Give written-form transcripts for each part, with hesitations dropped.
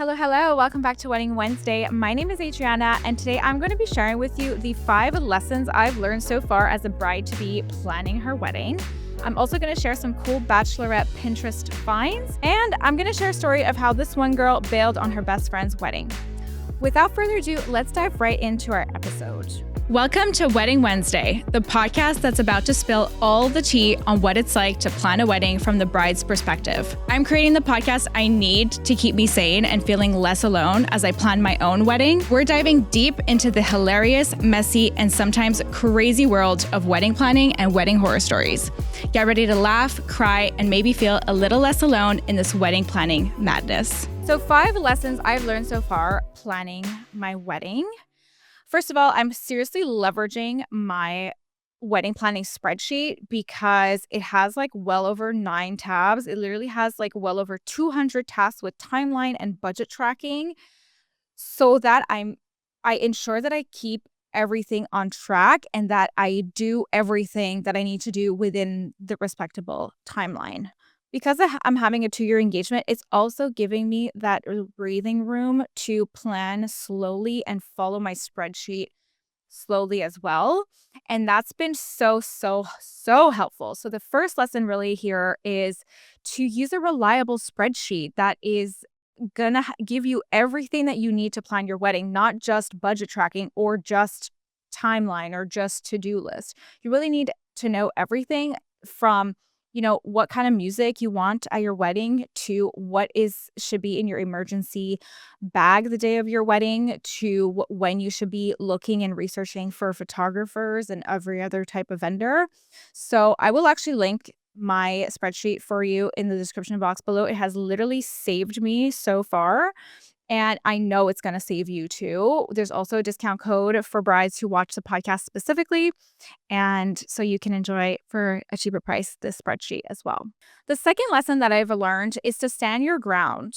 Hello, hello. Welcome back to Wedding Wednesday. My name is Adriana, and today I'm going to be sharing with you the 5 lessons I've learned so far as a bride-to-be planning her wedding. I'm also going to share some cool Bachelorette Pinterest finds, and I'm going to share a story of how this one girl bailed on her best friend's wedding. Without further ado, let's dive right into our episode. Welcome to Wedding Wednesday, the podcast that's about to spill all the tea on what it's like to plan a wedding from the bride's perspective. I'm creating the podcast I need to keep me sane and feeling less alone as I plan my own wedding. We're diving deep into the hilarious, messy, and sometimes crazy world of wedding planning and wedding horror stories. Get ready to laugh, cry, and maybe feel a little less alone in this wedding planning madness. So 5 lessons I've learned so far planning my wedding. First of all, I'm seriously leveraging my wedding planning spreadsheet because it has like well over 9 tabs. It literally has like well over 200 tasks with timeline and budget tracking so that I ensure that I keep everything on track and that I do everything that I need to do within the respectable timeline. Because I'm having a 2-year engagement, it's also giving me that breathing room to plan slowly and follow my spreadsheet slowly as well. And that's been so helpful. So the first lesson really here is to use a reliable spreadsheet that is gonna give you everything that you need to plan your wedding, not just budget tracking or just timeline or just to-do list. You really need to know everything from what kind of music you want at your wedding to what should be in your emergency bag the day of your wedding to when you should be looking and researching for photographers and every other type of vendor. So I will actually link my spreadsheet for you in the description box below. It has literally saved me so far. And I know it's going to save you too. There's also a discount code for brides who watch the podcast specifically. And so you can enjoy for a cheaper price this spreadsheet as well. The second lesson that I've learned is to stand your ground.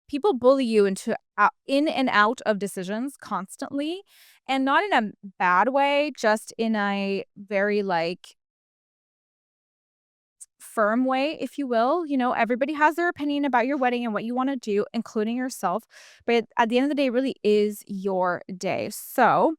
People bully you in and out of decisions constantly, and not in a bad way, just in a very firm way, if you will. Everybody has their opinion about your wedding and what you want to do, including yourself. But at the end of the day, it really is your day. So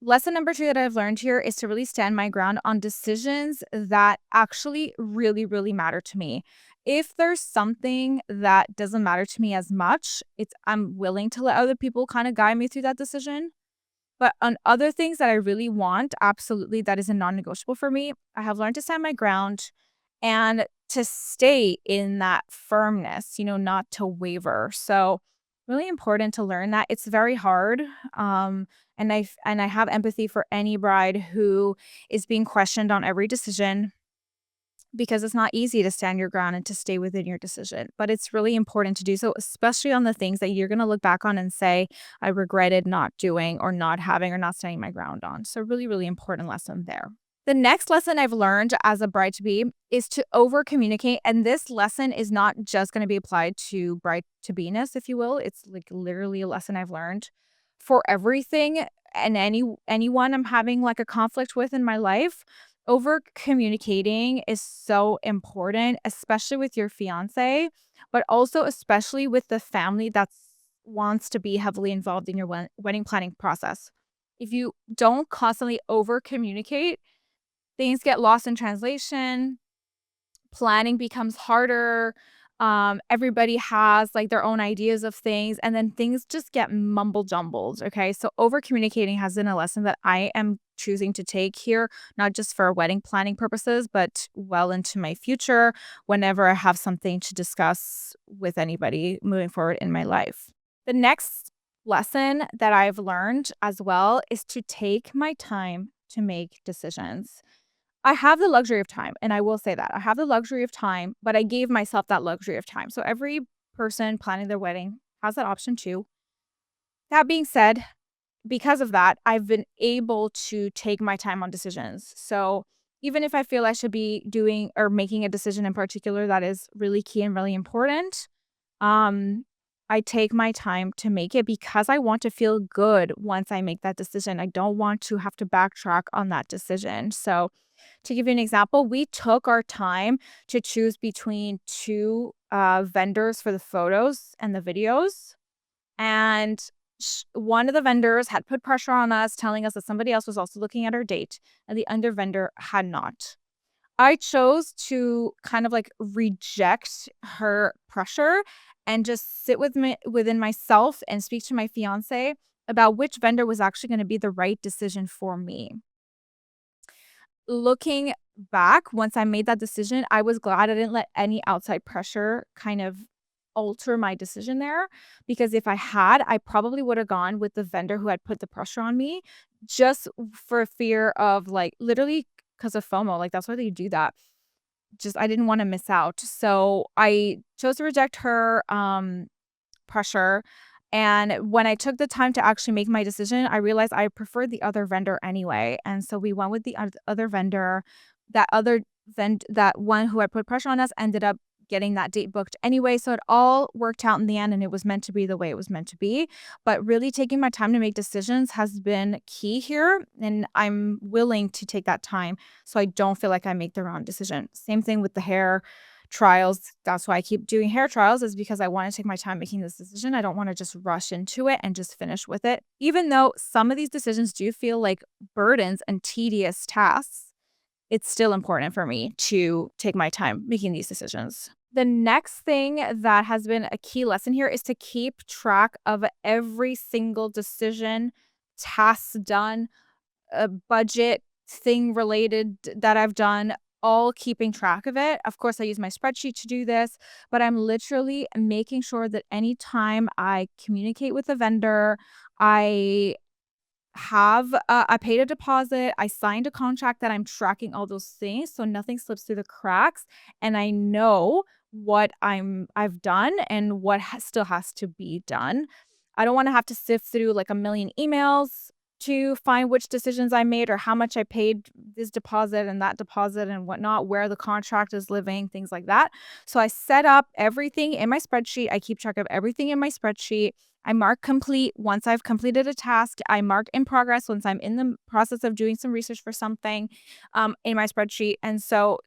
lesson number 2 that I've learned here is to really stand my ground on decisions that actually really, really matter to me. If there's something that doesn't matter to me as much, I'm willing to let other people kind of guide me through that decision. But on other things that I really want, absolutely, that is a non-negotiable for me. I have learned to stand my ground and to stay in that firmness, not to waver. So really important to learn that. It's very hard. And I have empathy for any bride who is being questioned on every decision, because it's not easy to stand your ground and to stay within your decision. But it's really important to do so, especially on the things that you're going to look back on and say, I regretted not doing or not having or not standing my ground on. So really, really important lesson there. The next lesson I've learned as a bride-to-be is to over-communicate. And this lesson is not just going to be applied to bride-to-be-ness, if you will. It's like literally a lesson I've learned for everything and anyone I'm having like a conflict with in my life. Over-communicating is so important, especially with your fiance, but also especially with the family that wants to be heavily involved in your wedding planning process. If you don't constantly over-communicate, things get lost in translation, planning becomes harder, everybody has like their own ideas of things, and then things just get mumble jumbled, okay? So over-communicating has been a lesson that I am choosing to take here, not just for wedding planning purposes, but well into my future whenever I have something to discuss with anybody moving forward in my life. The next lesson that I've learned as well is to take my time to make decisions. I have the luxury of time, and I will say that. I have the luxury of time, but I gave myself that luxury of time. So every person planning their wedding has that option too. That being said, because of that, I've been able to take my time on decisions. So even if I feel I should be doing or making a decision in particular that is really key and really important, I take my time to make it because I want to feel good once I make that decision. I don't want to have to backtrack on that decision. So to give you an example, we took our time to choose between 2 vendors for the photos and the videos. And one of the vendors had put pressure on us, telling us that somebody else was also looking at our date, and the other vendor had not. I chose to kind of like reject her pressure and just sit with me within myself and speak to my fiance about which vendor was actually going to be the right decision for me. Looking back, once I made that decision, I was glad I didn't let any outside pressure kind of alter my decision there, because if I had, I probably would have gone with the vendor who had put the pressure on me just for fear of like literally because of FOMO. Like that's why they do that. Just I didn't want to miss out. So I chose to reject her pressure. And when I took the time to actually make my decision, I realized I preferred the other vendor anyway. And so we went with the other vendor. That one who had put pressure on us ended up getting that date booked anyway. So it all worked out in the end and it was meant to be the way it was meant to be. But really taking my time to make decisions has been key here. And I'm willing to take that time so I don't feel like I make the wrong decision. Same thing with the hair trials. That's why I keep doing hair trials, is because I want to take my time making this decision. I don't want to just rush into it and just finish with it. Even though some of these decisions do feel like burdens and tedious tasks, it's still important for me to take my time making these decisions. The next thing that has been a key lesson here is to keep track of every single decision, tasks done, a budget thing related that I've done, all keeping track of it. Of course, I use my spreadsheet to do this, but I'm literally making sure that anytime I communicate with a vendor, I I paid a deposit, I signed a contract that I'm tracking all those things so nothing slips through the cracks, and I know what I've done and what still has to be done. I don't wanna have to sift through, like, a million emails to find which decisions I made or how much I paid this deposit and whatnot, where the contract is living, things like that. So I set up everything in my spreadsheet. I keep track of everything in my spreadsheet. I mark complete once I've completed a task. I mark in progress once I'm in the process of doing some research for something in my spreadsheet. And so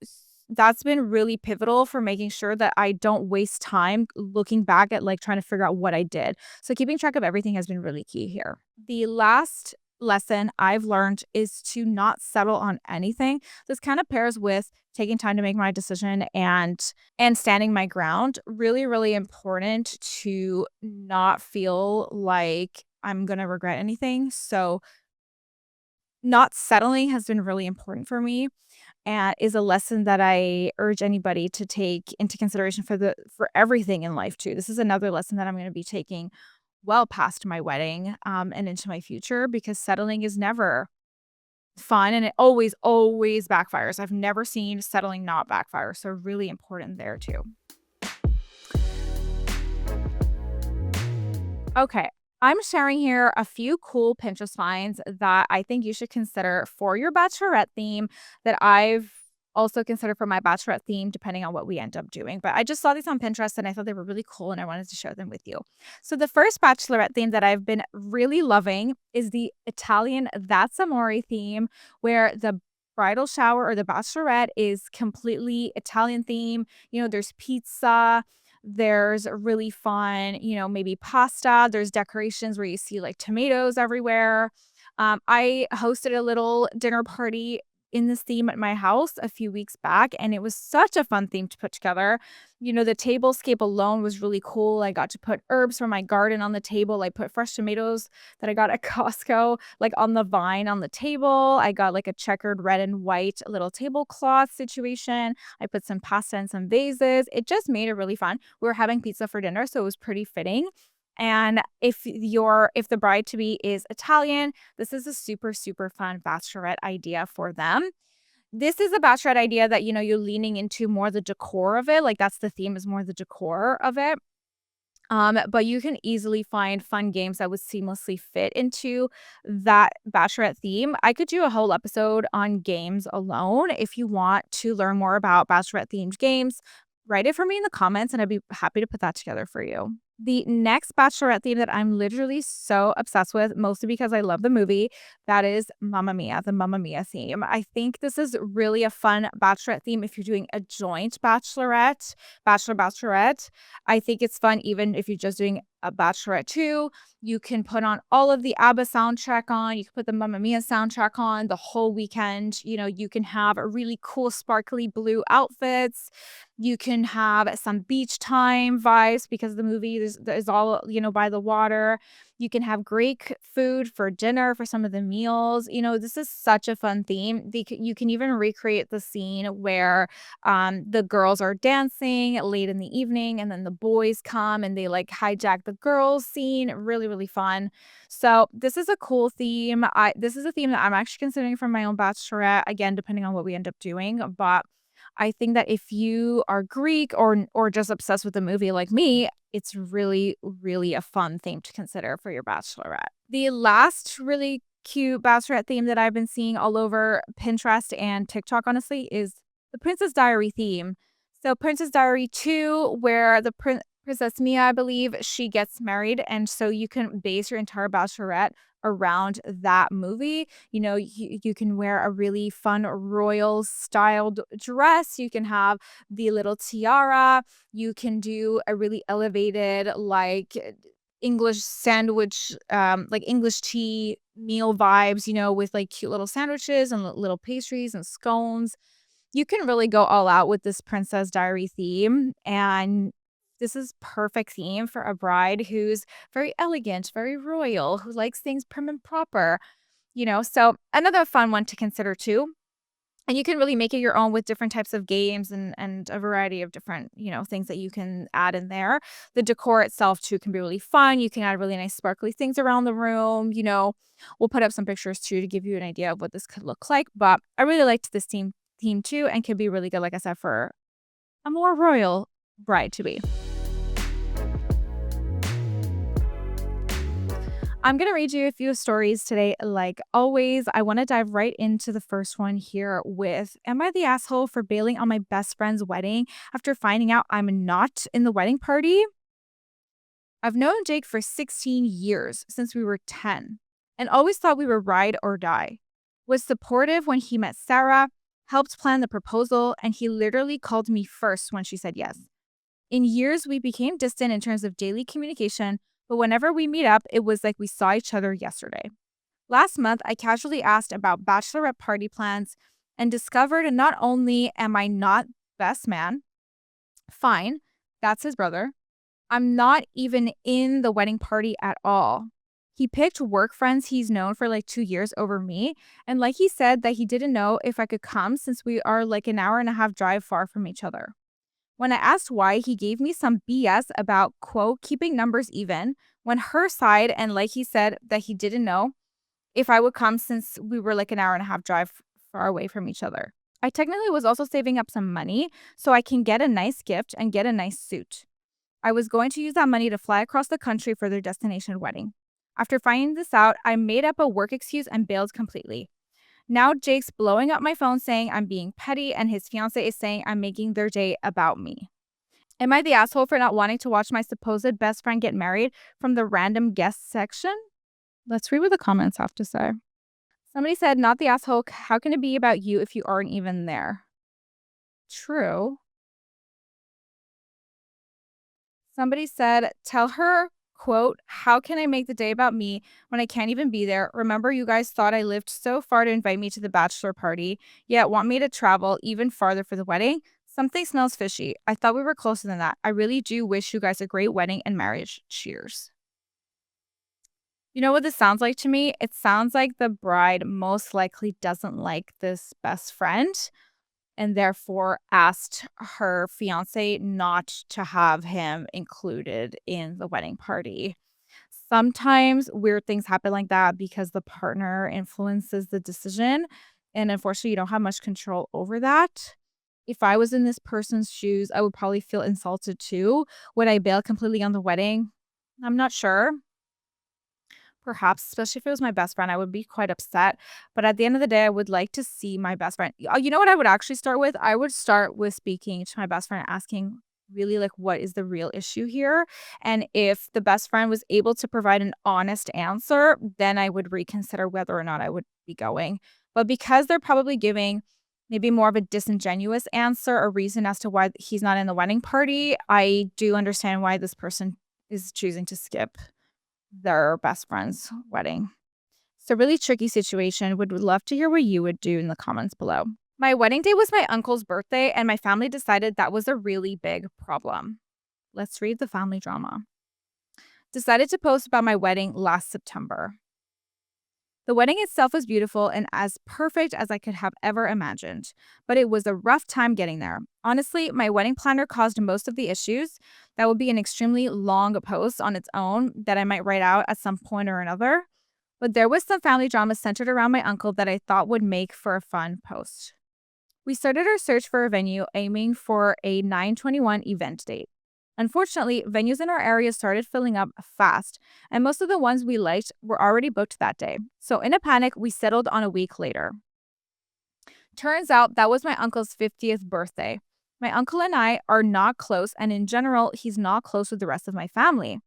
that's been really pivotal for making sure that I don't waste time looking back at like trying to figure out what I did. So keeping track of everything has been really key here. The last lesson I've learned is to not settle on anything. This kind of pairs with taking time to make my decision and standing my ground. Really, really important to not feel like I'm going to regret anything. So not settling has been really important for me and is a lesson that I urge anybody to take into consideration for everything in life too. This is another lesson that I'm going to be taking well past my wedding and into my future, because settling is never fun and it always backfires. I've never seen settling not backfire. So really important there too. Okay. I'm sharing here a few cool Pinterest finds that I think you should consider for your bachelorette theme that I've also considered for my bachelorette theme, depending on what we end up doing. But I just saw these on Pinterest and I thought they were really cool and I wanted to share them with you. So the first bachelorette theme that I've been really loving is the Italian That's Amore theme, where the bridal shower or the bachelorette is completely Italian theme. You know, there's pizza, there's really fun, maybe pasta. There's decorations where you see like tomatoes everywhere. I hosted a little dinner party in this theme at my house a few weeks back, and it was such a fun theme to put together. The tablescape alone was really cool. I got to put herbs from my garden on the table. I put fresh tomatoes that I got at Costco, like on the vine on the table. I got like a checkered red and white little tablecloth situation. I put some pasta in some vases. It just made it really fun. We were having pizza for dinner, so it was pretty fitting. And if the bride to be is Italian, this is a super, super fun bachelorette idea for them. This is a bachelorette idea that, you're leaning into more the decor of it. Like that's the theme, is more the decor of it. But you can easily find fun games that would seamlessly fit into that bachelorette theme. I could do a whole episode on games alone. If you want to learn more about bachelorette themed games, write it for me in the comments and I'd be happy to put that together for you. The next bachelorette theme that I'm literally so obsessed with, mostly because I love the movie, that is Mamma Mia, the Mamma Mia theme. I think this is really a fun bachelorette theme if you're doing a joint bachelorette. I think it's fun even if you're just doing a Bachelorette 2. You can put on all of the ABBA soundtrack on. You can put the Mamma Mia soundtrack on the whole weekend. You can have a really cool sparkly blue outfits. You can have some beach time vibes because the movie is all, by the water. You can have great food for dinner for some of the meals. This is such a fun theme. You can even recreate the scene where the girls are dancing late in the evening and then the boys come and they like hijack the girls scene. Really, really fun. So this is a cool theme. This is a theme that I'm actually considering for my own bachelorette, again, depending on what we end up doing. But I think that if you are Greek or just obsessed with the movie like me, it's really, really a fun theme to consider for your bachelorette. The last really cute bachelorette theme that I've been seeing all over Pinterest and TikTok, honestly, is the Princess Diary theme. So Princess Diary 2, where the Princess Mia, I believe, she gets married. And so you can base your entire bachelorette around that movie. You can wear a really fun royal styled dress. You can have the little tiara. You can do a really elevated, like English sandwich, like English tea meal vibes, with like cute little sandwiches and little pastries and scones. You can really go all out with this Princess Diary theme. And this is perfect theme for a bride who's very elegant, very royal, who likes things prim and proper, So another fun one to consider too. And you can really make it your own with different types of games and a variety of different, things that you can add in there. The decor itself too can be really fun. You can add really nice sparkly things around the room. We'll put up some pictures too to give you an idea of what this could look like. But I really liked this theme too, and could be really good, like I said, for a more royal bride to be. I'm going to read you a few stories today. Like always, I want to dive right into the first one here with, am I the asshole for bailing on my best friend's wedding after finding out I'm not in the wedding party? I've known Jake for 16 years, since we were 10, and always thought we were ride or die. Was supportive when he met Sarah, helped plan the proposal, and he literally called me first when she said yes. In years, we became distant in terms of daily communication, but whenever we meet up, it was like we saw each other yesterday. Last month, I casually asked about bachelorette party plans and discovered not only am I not best man, fine, that's his brother, I'm not even in the wedding party at all. He picked work friends he's known for like 2 years over me, and like he said that he didn't know if I could come since we are like an hour and a half drive far from each other. When I asked why, he gave me some BS about, quote, keeping numbers even, when her side, and like he said, that he didn't know if I would come since we were like an hour and a half drive far away from each other. I technically was also saving up some money so I can get a nice gift and get a nice suit. I was going to use that money to fly across the country for their destination wedding. After finding this out, I made up a work excuse and bailed completely. Now Jake's blowing up my phone saying I'm being petty, and his fiance is saying I'm making their day about me. Am I the asshole for not wanting to watch my supposed best friend get married from the random guest section? Let's read what the comments have to say. Somebody said, not the asshole. How can it be about you if you aren't even there? True. Somebody said, tell her, quote, how can I make the day about me when I can't even be there? Remember, you guys thought I lived so far to invite me to the bachelor party, yet want me to travel even farther for the wedding? Something smells fishy. I thought we were closer than that. I really do wish you guys a great wedding and marriage. Cheers. You know what this sounds like to me? It sounds like the bride most likely doesn't like this best friend, and therefore asked her fiance not to have him included in the wedding party. Sometimes weird things happen like that because the partner influences the decision, and unfortunately, you don't have much control over that. If I was in this person's shoes, I would probably feel insulted too. Would I bail completely on the wedding? I'm not sure. Perhaps, especially if it was my best friend, I would be quite upset. But at the end of the day, I would like to see my best friend. You know what I would actually start with? I would start with speaking to my best friend, asking really like, what is the real issue here? And if the best friend was able to provide an honest answer, then I would reconsider whether or not I would be going. But because they're probably giving maybe more of a disingenuous answer or reason as to why he's not in the wedding party, I do understand why this person is choosing to skip their best friend's wedding. It's a really tricky situation. Would love to hear what you would do in the comments below. My wedding day was my uncle's birthday, and my family decided that was a really big problem. Let's read the family drama. Decided to post about my wedding last September. The wedding itself was beautiful and as perfect as I could have ever imagined, but it was a rough time getting there. Honestly, my wedding planner caused most of the issues. That would be an extremely long post on its own that I might write out at some point or another. But there was some family drama centered around my uncle that I thought would make for a fun post. We started our search for a venue aiming for a 9/21 event date. Unfortunately, venues in our area started filling up fast, and most of the ones we liked were already booked that day. So, in a panic, we settled on a week later. Turns out that was my uncle's 50th birthday. My uncle and I are not close, and in general, he's not close with the rest of my family.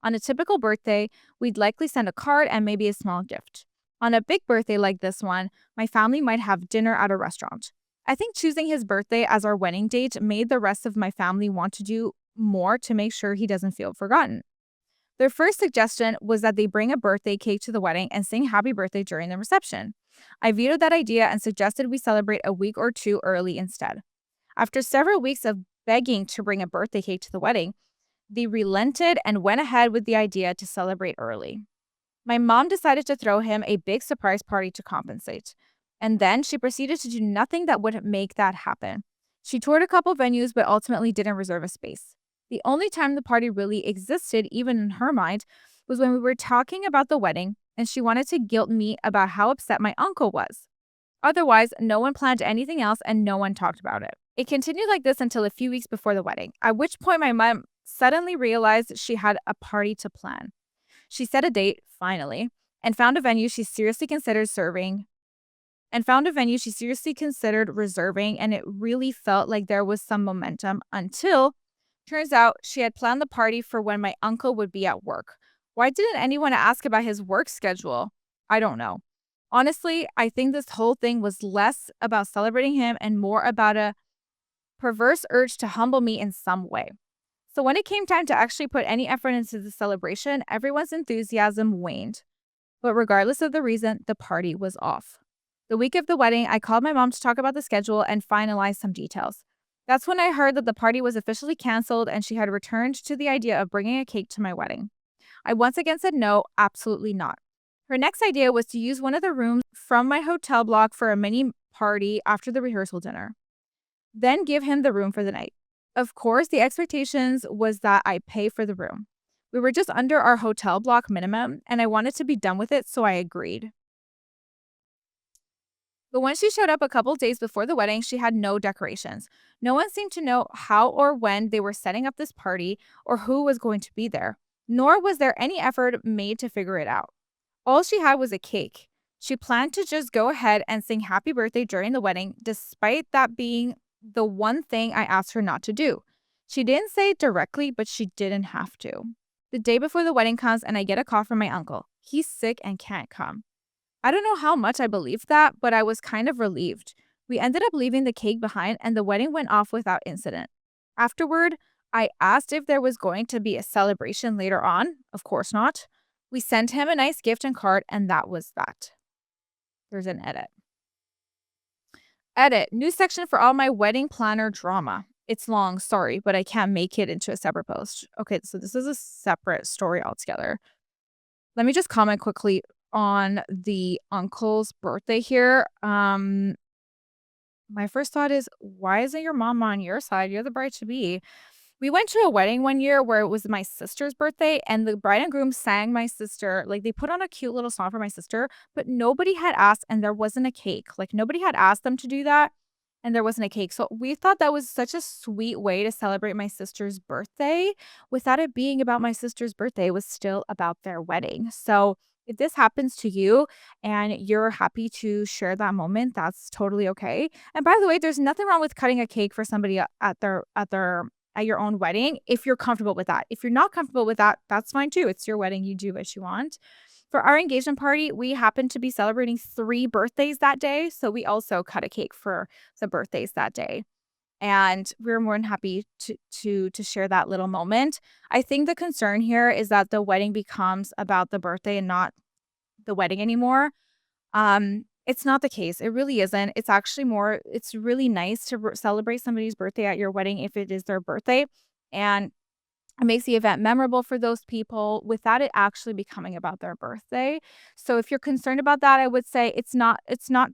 On a typical birthday, we'd likely send a card and maybe a small gift. On a big birthday like this one, my family might have dinner at a restaurant. I think choosing his birthday as our wedding date made the rest of my family want to do more to make sure he doesn't feel forgotten. Their first suggestion was that they bring a birthday cake to the wedding and sing happy birthday during the reception. I vetoed that idea and suggested we celebrate a week or two early instead. After several weeks of begging to bring a birthday cake to the wedding, they relented and went ahead with the idea to celebrate early. My mom decided to throw him a big surprise party to compensate. And then she proceeded to do nothing that would make that happen. She toured a couple venues but ultimately didn't reserve a space. The only time the party really existed, even in her mind, was when we were talking about the wedding and she wanted to guilt me about how upset my uncle was. Otherwise, no one planned anything else and no one talked about it. It continued like this until a few weeks before the wedding, at which point my mom suddenly realized she had a party to plan. She set a date, finally, and found a venue she seriously considered reserving, and it really felt like there was some momentum until, turns out, she had planned the party for when my uncle would be at work. Why didn't anyone ask about his work schedule? I don't know. Honestly, I think this whole thing was less about celebrating him and more about a perverse urge to humble me in some way. So when it came time to actually put any effort into the celebration, everyone's enthusiasm waned. But regardless of the reason, the party was off. The week of the wedding, I called my mom to talk about the schedule and finalize some details. That's when I heard that the party was officially canceled and she had returned to the idea of bringing a cake to my wedding. I once again said no, absolutely not. Her next idea was to use one of the rooms from my hotel block for a mini party after the rehearsal dinner, then give him the room for the night. Of course, the expectations was that I pay for the room. We were just under our hotel block minimum, and I wanted to be done with it, so I agreed. But when she showed up a couple days before the wedding, she had no decorations. No one seemed to know how or when they were setting up this party or who was going to be there, nor was there any effort made to figure it out. All she had was a cake. She planned to just go ahead and sing happy birthday during the wedding, despite that being the one thing I asked her not to do. She didn't say it directly, but she didn't have to. The day before the wedding comes and I get a call from my uncle. He's sick and can't come. I don't know how much I believed that, but I was kind of relieved. We ended up leaving the cake behind and the wedding went off without incident. Afterward, I asked if there was going to be a celebration later on. Of course not. We sent him a nice gift and card, and that was that. There's an edit. Edit. New section for all my wedding planner drama. It's long, sorry, but I can't make it into a separate post. Okay, so this is a separate story altogether. Let me just comment quickly on the uncle's birthday here. My first thought is, why isn't your mom on your side? You're the bride-to-be. We went to a wedding one year where it was my sister's birthday, and the bride and groom sang my sister, like they put on a cute little song for my sister, but nobody had asked and there wasn't a cake. Like nobody had asked them to do that and there wasn't a cake. So we thought that was such a sweet way to celebrate my sister's birthday without it being about my sister's birthday. It was still about their wedding. So if this happens to you and you're happy to share that moment, that's totally okay. And by the way, there's nothing wrong with cutting a cake for somebody at your own wedding if you're comfortable with that. If you're not comfortable with that, that's fine too. It's your wedding. You do what you want. For our engagement party, we happened to be celebrating 3 birthdays that day. So we also cut a cake for the birthdays that day. And we're more than happy to share that little moment. I think the concern here is that the wedding becomes about the birthday and not the wedding anymore. It's not the case. It really isn't. It's actually more, it's really nice to celebrate somebody's birthday at your wedding if it is their birthday. And it makes the event memorable for those people without it actually becoming about their birthday. So if you're concerned about that, I would say it's not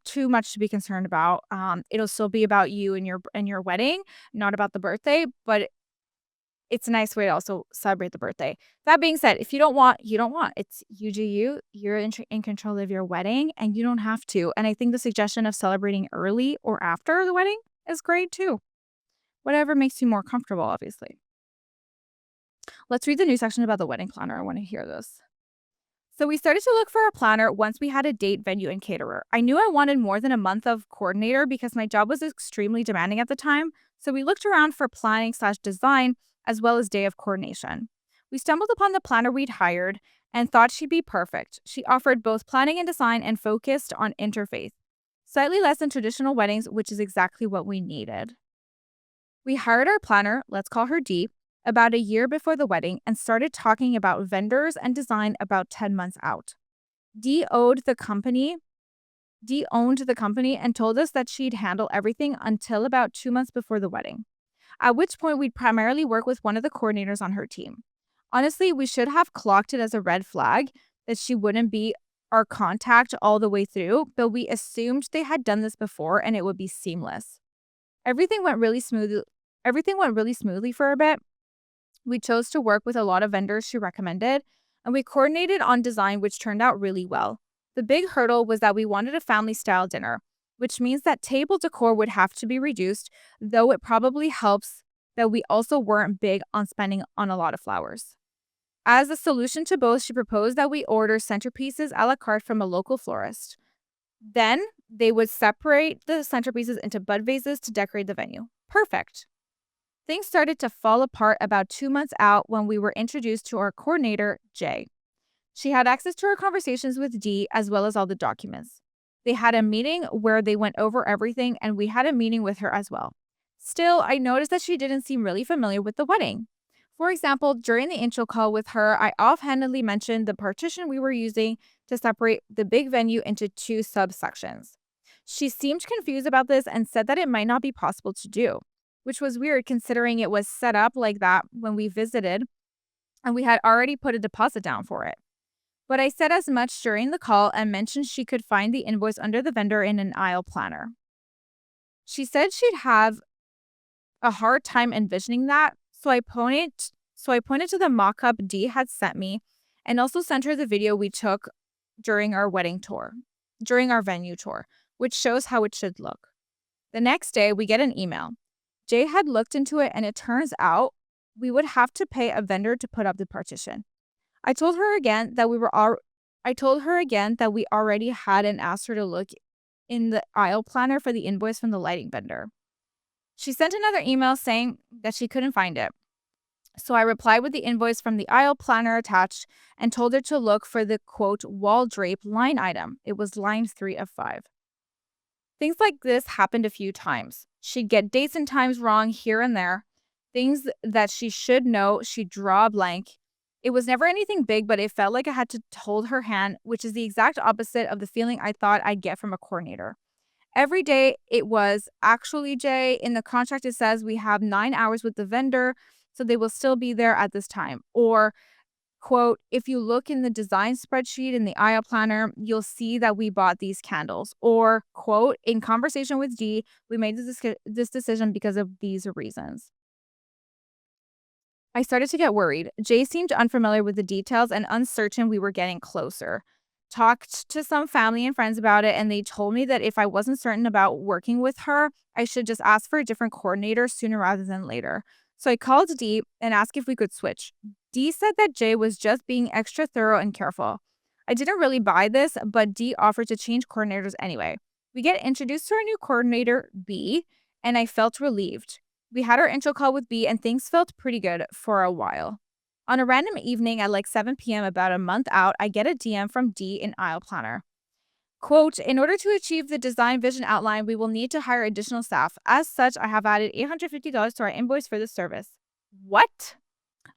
too much to be concerned about. It'll still be about you and your wedding, not about the birthday, but it's a nice way to also celebrate the birthday. That being said, if you don't want, you don't want. It's you do you. You're in control of your wedding and you don't have to. And I think the suggestion of celebrating early or after the wedding is great too. Whatever makes you more comfortable, obviously. Let's read the new section about the wedding planner. I want to hear this. So we started to look for a planner once we had a date, venue, and caterer. I knew I wanted more than a month of coordinator because my job was extremely demanding at the time. So we looked around for planning/design as well as day of coordination. We stumbled upon the planner we'd hired and thought she'd be perfect. She offered both planning and design and focused on interfaith. Slightly less than traditional weddings, which is exactly what we needed. We hired our planner, let's call her Dee, about a year before the wedding and started talking about vendors and design about 10 months out. Dee owned the company and told us that she'd handle everything until about 2 months before the wedding, at which point we'd primarily work with one of the coordinators on her team. Honestly, we should have clocked it as a red flag that she wouldn't be our contact all the way through, but we assumed they had done this before and it would be seamless. Everything went really smoothly for a bit. We chose to work with a lot of vendors she recommended, and we coordinated on design, which turned out really well. The big hurdle was that we wanted a family-style dinner, which means that table decor would have to be reduced, though it probably helps that we also weren't big on spending on a lot of flowers. As a solution to both, she proposed that we order centerpieces a la carte from a local florist. Then they would separate the centerpieces into bud vases to decorate the venue. Perfect. Things started to fall apart about 2 months out when we were introduced to our coordinator, Jay. She had access to our conversations with Dee as well as all the documents. They had a meeting where they went over everything, and we had a meeting with her as well. Still, I noticed that she didn't seem really familiar with the wedding. For example, during the intro call with her, I offhandedly mentioned the partition we were using to separate the big venue into 2 subsections. She seemed confused about this and said that it might not be possible to do, which was weird considering it was set up like that when we visited and we had already put a deposit down for it. But I said as much during the call and mentioned she could find the invoice under the vendor in an aisle planner. She said she'd have a hard time envisioning that, so I pointed to the mock-up Dee had sent me and also sent her the video we took during our venue tour, which shows how it should look. The next day, we get an email. Jay had looked into it, and it turns out we would have to pay a vendor to put up the partition. I told her again that we already had and asked her to look in the aisle planner for the invoice from the lighting vendor. She sent another email saying that she couldn't find it. So I replied with the invoice from the aisle planner attached and told her to look for the quote wall drape line item. It was line 3 of 5. Things like this happened a few times. She'd get dates and times wrong here and there. Things that she should know, she'd draw a blank. It was never anything big, but it felt like I had to hold her hand, which is the exact opposite of the feeling I thought I'd get from a coordinator. Every day it was, actually, Jay, in the contract it says we have 9 hours with the vendor, so they will still be there at this time. Or, quote, if you look in the design spreadsheet in the aisle planner, you'll see that we bought these candles. Or, quote, in conversation with Dee, we made this decision because of these reasons. I started to get worried. Jay seemed unfamiliar with the details and uncertain we were getting closer. Talked to some family and friends about it, and they told me that if I wasn't certain about working with her, I should just ask for a different coordinator sooner rather than later. So I called Dee and asked if we could switch. Dee said that Jay was just being extra thorough and careful. I didn't really buy this, but Dee offered to change coordinators anyway. We get introduced to our new coordinator, B, and I felt relieved. We had our intro call with B, and things felt pretty good for a while. On a random evening at like 7 p.m., about a month out, I get a DM from Dee in Aisle Planner. Quote, in order to achieve the design vision outline, we will need to hire additional staff. As such, I have added $850 to our invoice for this service. What?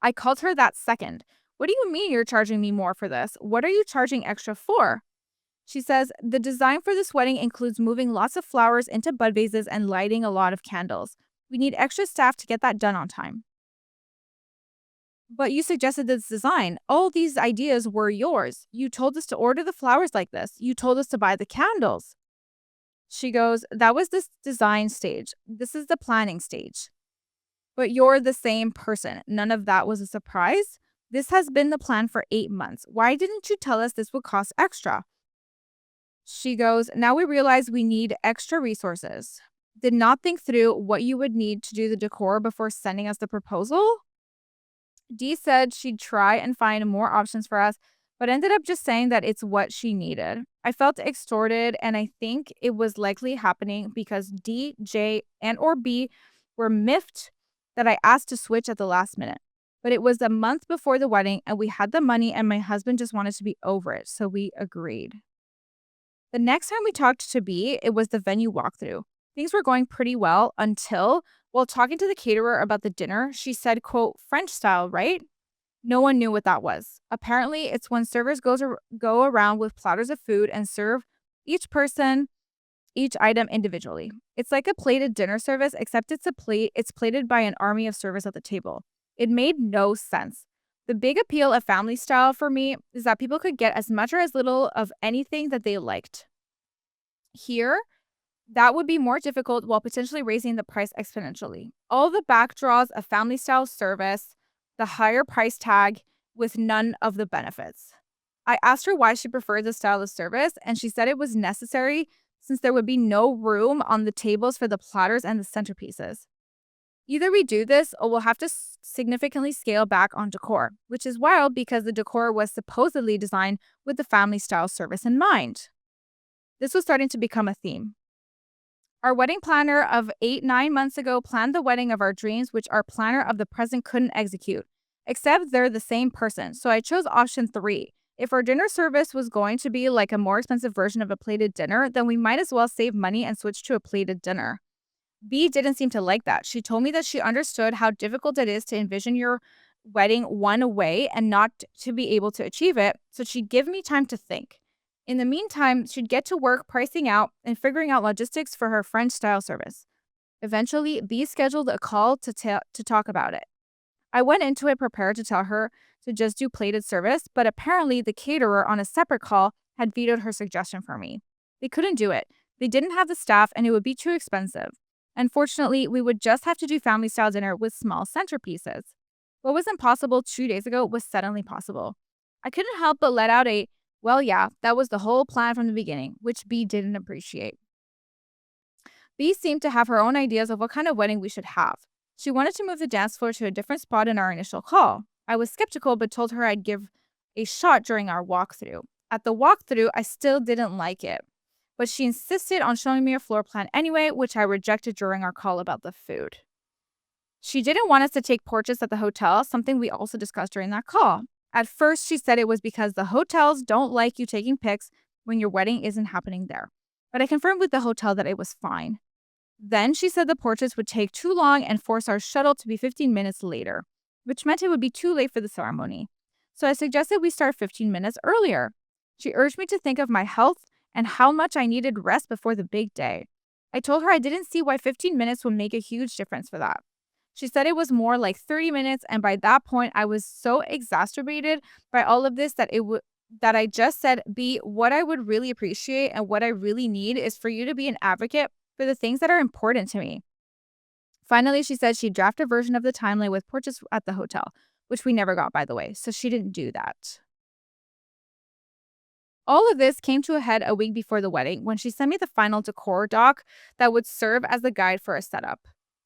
I called her that second. What do you mean you're charging me more for this? What are you charging extra for? She says, the design for this wedding includes moving lots of flowers into bud vases and lighting a lot of candles. We need extra staff to get that done on time. But you suggested this design. All these ideas were yours. You told us to order the flowers like this. You told us to buy the candles. She goes, that was this design stage. This is the planning stage. But you're the same person. None of that was a surprise. This has been the plan for 8 months. Why didn't you tell us this would cost extra? She goes, now we realize we need extra resources. Did not think through what you would need to do the decor before sending us the proposal. Dee said she'd try and find more options for us, but ended up just saying that it's what she needed. I felt extorted, and I think it was likely happening because D, J, and or B were miffed that I asked to switch at the last minute. But it was a month before the wedding, and we had the money, and my husband just wanted to be over it, so we agreed. The next time we talked to B, it was the venue walkthrough. Things were going pretty well until, while talking to the caterer about the dinner, she said, quote, French style, right? No one knew what that was. Apparently, it's when servers go around with platters of food and serve each person each item individually. It's like a plated dinner service, except it's plated by an army of servers at the table. It made no sense. The big appeal of family style for me is that people could get as much or as little of anything that they liked. Here, that would be more difficult while potentially raising the price exponentially. All the backdraws of family style service, the higher price tag with none of the benefits. I asked her why she preferred the style of service, and she said it was necessary since there would be no room on the tables for the platters and the centerpieces. Either we do this or we'll have to significantly scale back on decor, which is wild because the decor was supposedly designed with the family style service in mind. This was starting to become a theme. Our wedding planner of 8-9 months ago planned the wedding of our dreams, which our planner of the present couldn't execute, except they're the same person. So I chose option 3. If our dinner service was going to be like a more expensive version of a plated dinner, then we might as well save money and switch to a plated dinner. B didn't seem to like that. She told me that she understood how difficult it is to envision your wedding one way and not to be able to achieve it, so she'd give me time to think. In the meantime, she'd get to work pricing out and figuring out logistics for her French style service. Eventually, B scheduled a call to talk about it. I went into it prepared to tell her to just do plated service, but apparently the caterer on a separate call had vetoed her suggestion for me. They couldn't do it. They didn't have the staff and it would be too expensive. Unfortunately, we would just have to do family style dinner with small centerpieces. What was impossible 2 days ago was suddenly possible. I couldn't help but let out a, well, yeah, that was the whole plan from the beginning, which B didn't appreciate. B seemed to have her own ideas of what kind of wedding we should have. She wanted to move the dance floor to a different spot in our initial call. I was skeptical, but told her I'd give a shot during our walkthrough. At the walkthrough, I still didn't like it, but she insisted on showing me a floor plan anyway, which I rejected during our call about the food. She didn't want us to take portraits at the hotel, something we also discussed during that call. At first, she said it was because the hotels don't like you taking pics when your wedding isn't happening there. But I confirmed with the hotel that it was fine. Then she said the portraits would take too long and force our shuttle to be 15 minutes later, which meant it would be too late for the ceremony. So I suggested we start 15 minutes earlier. She urged me to think of my health and how much I needed rest before the big day. I told her I didn't see why 15 minutes would make a huge difference for that. She said it was more like 30 minutes, and by that point, I was so exacerbated by all of this that I just said, B, what I would really appreciate and what I really need is for you to be an advocate for the things that are important to me. Finally, she said she'd draft a version of the timeline with portraits at the hotel, which we never got, by the way, so she didn't do that. All of this came to a head a week before the wedding when she sent me the final decor doc that would serve as the guide for a setup.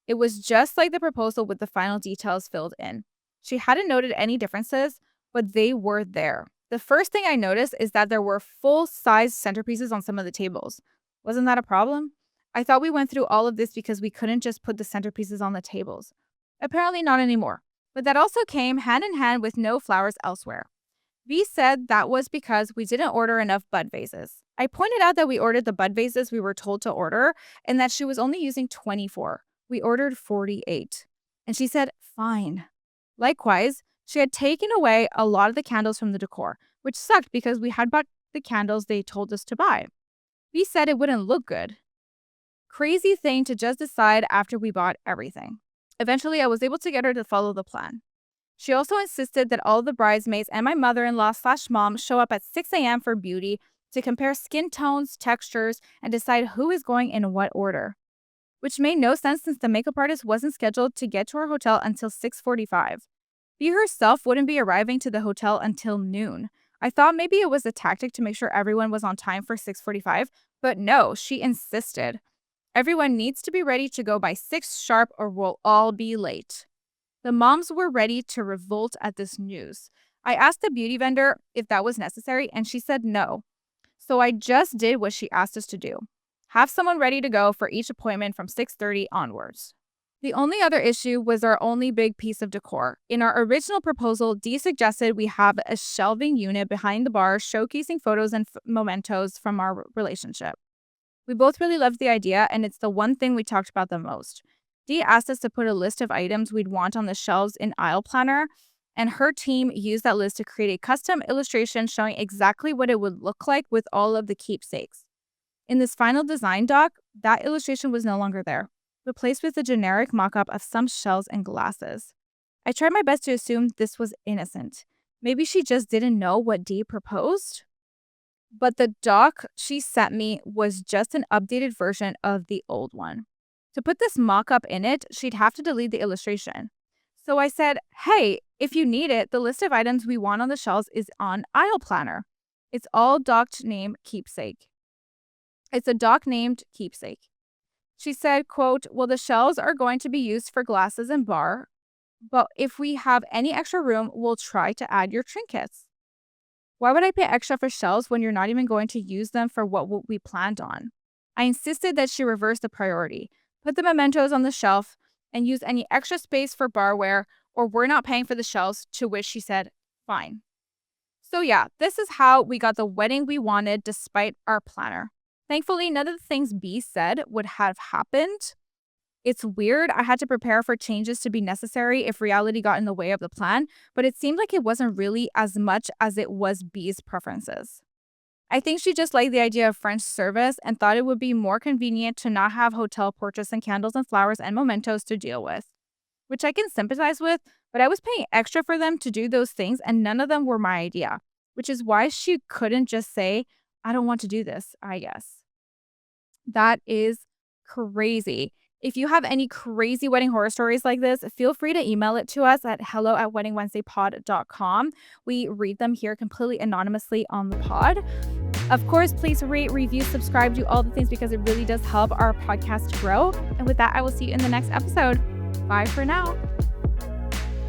It was just like the proposal with the final details filled in. She hadn't noted any differences, but they were there. The first thing I noticed is that there were full-size centerpieces on some of the tables. Wasn't that a problem? I thought we went through all of this because we couldn't just put the centerpieces on the tables. Apparently not anymore. But that also came hand in hand with no flowers elsewhere. V said that was because we didn't order enough bud vases. I pointed out that we ordered the bud vases we were told to order and that she was only using 24. We ordered 48. And she said, fine. Likewise, she had taken away a lot of the candles from the decor, which sucked because we had bought the candles they told us to buy. V said it wouldn't look good. Crazy thing to just decide after we bought everything. Eventually, I was able to get her to follow the plan. She also insisted that all the bridesmaids and my mother-in-law/mom show up at 6 a.m. for beauty to compare skin tones, textures, and decide who is going in what order. Which made no sense since the makeup artist wasn't scheduled to get to our hotel until 6:45. V herself wouldn't be arriving to the hotel until noon. I thought maybe it was a tactic to make sure everyone was on time for 6:45, but no, she insisted. Everyone needs to be ready to go by 6 sharp or we'll all be late. The moms were ready to revolt at this news. I asked the beauty vendor if that was necessary, and she said no. So I just did what she asked us to do. Have someone ready to go for each appointment from 6:30 onwards. The only other issue was our only big piece of decor. In our original proposal, Dee suggested we have a shelving unit behind the bar showcasing photos and mementos from our relationship. We both really loved the idea, and it's the one thing we talked about the most. Dee asked us to put a list of items we'd want on the shelves in Aisle Planner, and her team used that list to create a custom illustration showing exactly what it would look like with all of the keepsakes. In this final design doc, that illustration was no longer there, replaced with a generic mock-up of some shells and glasses. I tried my best to assume this was innocent. Maybe she just didn't know what Dee proposed? But the doc she sent me was just an updated version of the old one. To put this mock-up in it, she'd have to delete the illustration. So I said, hey, if you need it, the list of items we want on the shelves is on Aisle Planner. It's all docked name keepsake. It's a doc named keepsake. She said, quote, well, the shelves are going to be used for glasses and bar, but if we have any extra room, we'll try to add your trinkets. Why would I pay extra for shelves when you're not even going to use them for what we planned on? I insisted that she reverse the priority, put the mementos on the shelf, and use any extra space for barware, or we're not paying for the shelves, to which she said, fine. So yeah, this is how we got the wedding we wanted despite our planner. Thankfully, none of the things B said would have happened. It's weird, I had to prepare for changes to be necessary if reality got in the way of the plan, but it seemed like it wasn't really as much as it was B's preferences. I think she just liked the idea of French service and thought it would be more convenient to not have hotel portraits and candles and flowers and mementos to deal with, which I can sympathize with, but I was paying extra for them to do those things and none of them were my idea, which is why she couldn't just say, I don't want to do this, I guess. That is crazy. If you have any crazy wedding horror stories like this, feel free to email it to us at hello@weddingwednesdaypod.com. We read them here completely anonymously on the pod. Of course, please rate, review, subscribe, do all the things because it really does help our podcast grow. And with that, I will see you in the next episode. Bye for now.